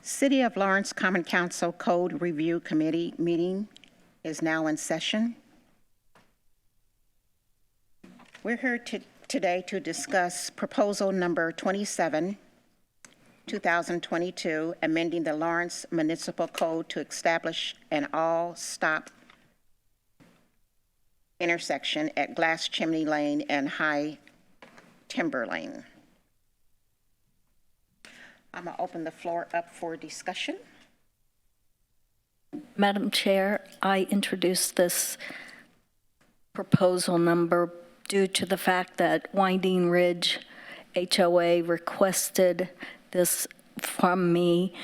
City of Lawrence Common Council Code Review Committee meeting is now in session. We're here today to discuss proposal number 27, 2022, amending the Lawrence Municipal Code to establish an all-stop intersection at Glass Chimney Lane and High Timber Lane. I'm going to open the floor up for discussion. Madam Chair, I introduced this proposal number due to the fact that Winding Ridge HOA requested this from me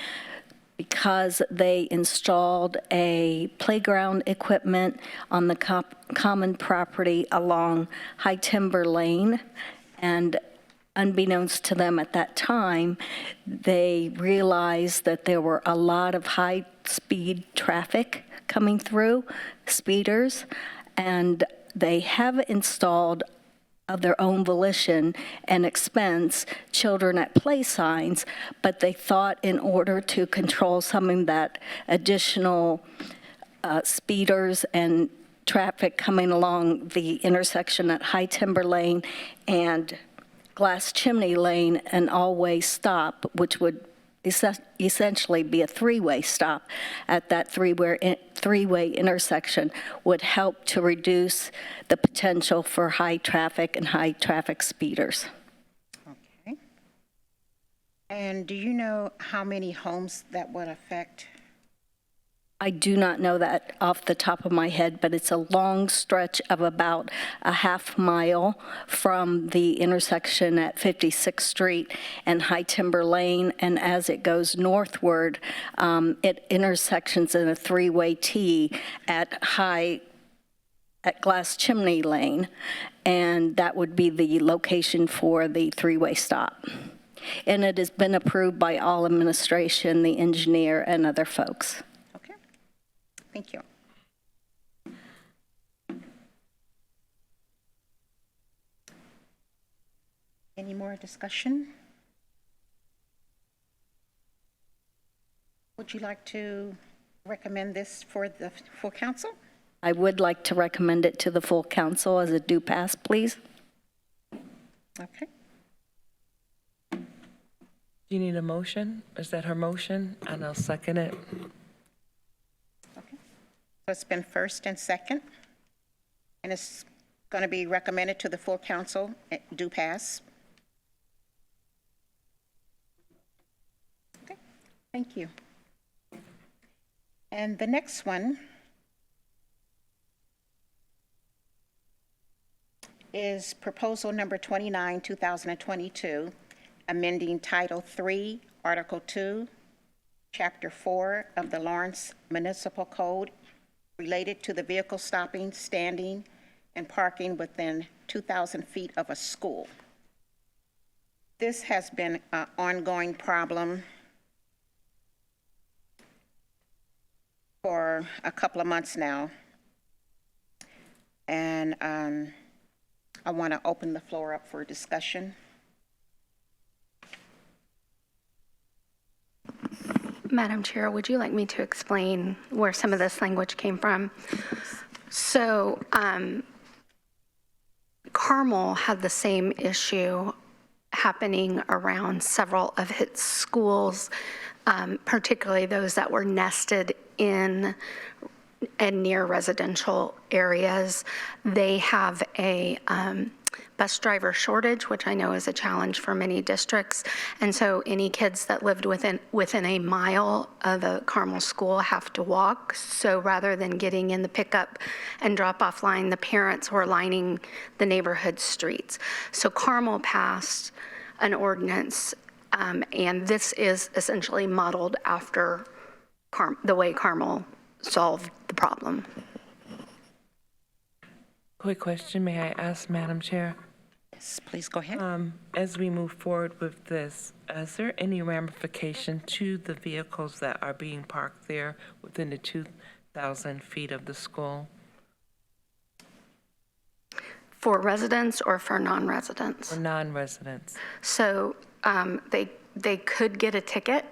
because they installed a playground equipment on the common property along High Timber Lane, and unbeknownst to them at that time, they realized that there were a lot of high-speed traffic coming through, speeders, and they have installed of their own volition and expense children at play signs, but they thought in order to control some of that additional speeders and traffic coming along the intersection at High Timber Lane and Glass Chimney Lane, an all-way stop, which would essentially be a three-way stop at that three-way intersection, would help to reduce the potential for high traffic and high traffic speeders. Okay. And do you know how many homes that would affect? I do not know that off the top of my head, but it's a long stretch of about a half mile from the intersection at 56th Street and High Timber Lane, and as it goes northward, it intersections in a three-way T at Glass Chimney Lane, and that would be the location for the three-way stop. And it has been approved by all administration, the engineer, and other folks. Thank you. Any more discussion? Would you like to recommend this for the full council? I would like to recommend it to the full council as a do pass, please. Okay. Do you need a motion? Is that her motion? And I'll second it. So it's been first and second, and it's going to be recommended to the full council, do pass. Okay, thank you. And the next one is proposal number 29, 2022, amending Title III, Article 2, Chapter 4 of the Lawrence Municipal Code related to the vehicle stopping, standing, and parking within 2,000 feet of a school. This has been an ongoing problem for a couple of months now. And I want to open the floor up for discussion. Madam Chair, would you like me to explain where some of this language came from? So Carmel had the same issue happening around several of its schools, particularly those that were nested in and near residential areas. They have a bus driver shortage, which I know is a challenge for many districts. And so any kids that lived within a mile of a Carmel school have to walk. So rather than getting in the pickup and drop-off line, the parents were lining the neighborhood streets. So Carmel passed an ordinance, and this is essentially modeled after the way Carmel solved the problem. Quick question, may I ask, Madam Chair? Yes, please go ahead. As we move forward with this, is there any ramification to the vehicles that are being parked there within the 2,000 feet of the school? For residents or for non-residents? For non-residents. So they could get a ticket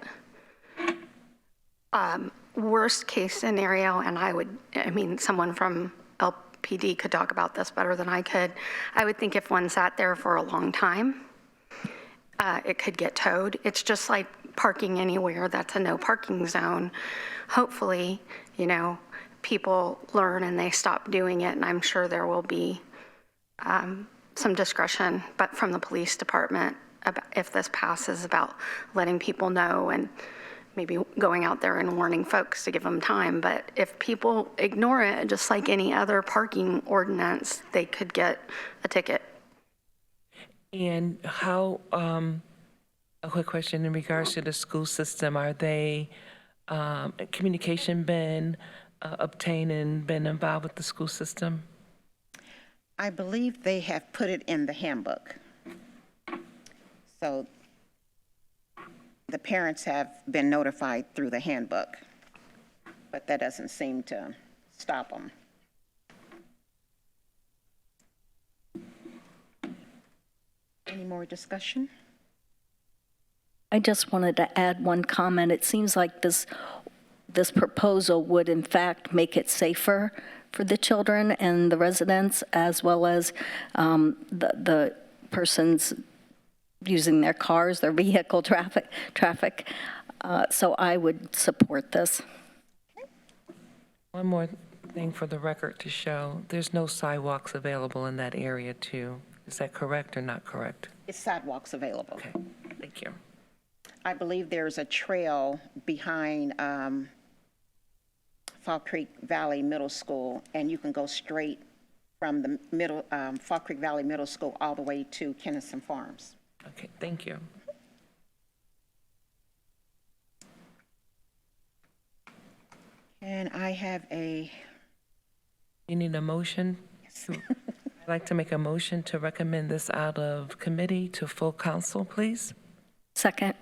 Worst case scenario, and I mean, someone from LPD could talk about this better than I could. I would think if one sat there for a long time, it could get towed. It's just like parking anywhere that's a no parking zone. Hopefully, people learn and they stop doing it, and I'm sure there will be some discretion, but from the police department, about if this passes, about letting people know and maybe going out there and warning folks to give them time. But if people ignore it, just like any other parking ordinance, they could get a ticket. And how, a quick question in regards to the school system, are they, communication been obtained and been involved with the school system? I believe they have put it in the handbook. So the parents have been notified through the handbook, but that doesn't seem to stop them. Any more discussion? I just wanted to add one comment. It seems like this proposal would in fact make it safer for the children and the residents, as well as the persons using their cars, their vehicle traffic. So I would support this. One more thing for the record to show, there's no sidewalks available in that area too. Is that correct or not correct? It's sidewalks available. Okay, thank you. I believe there's a trail behind Fall Creek Valley Middle School, and you can go straight from the Fall Creek Valley Middle School all the way to Kennison Farms. Okay, thank you. And I have a, You need a motion? I'd like to make a motion to recommend this out of committee to full council, please. Second.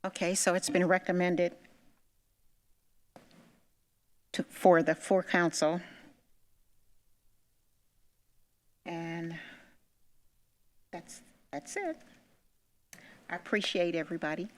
okay, so it's been recommended for the full council. And that's it. I appreciate everybody.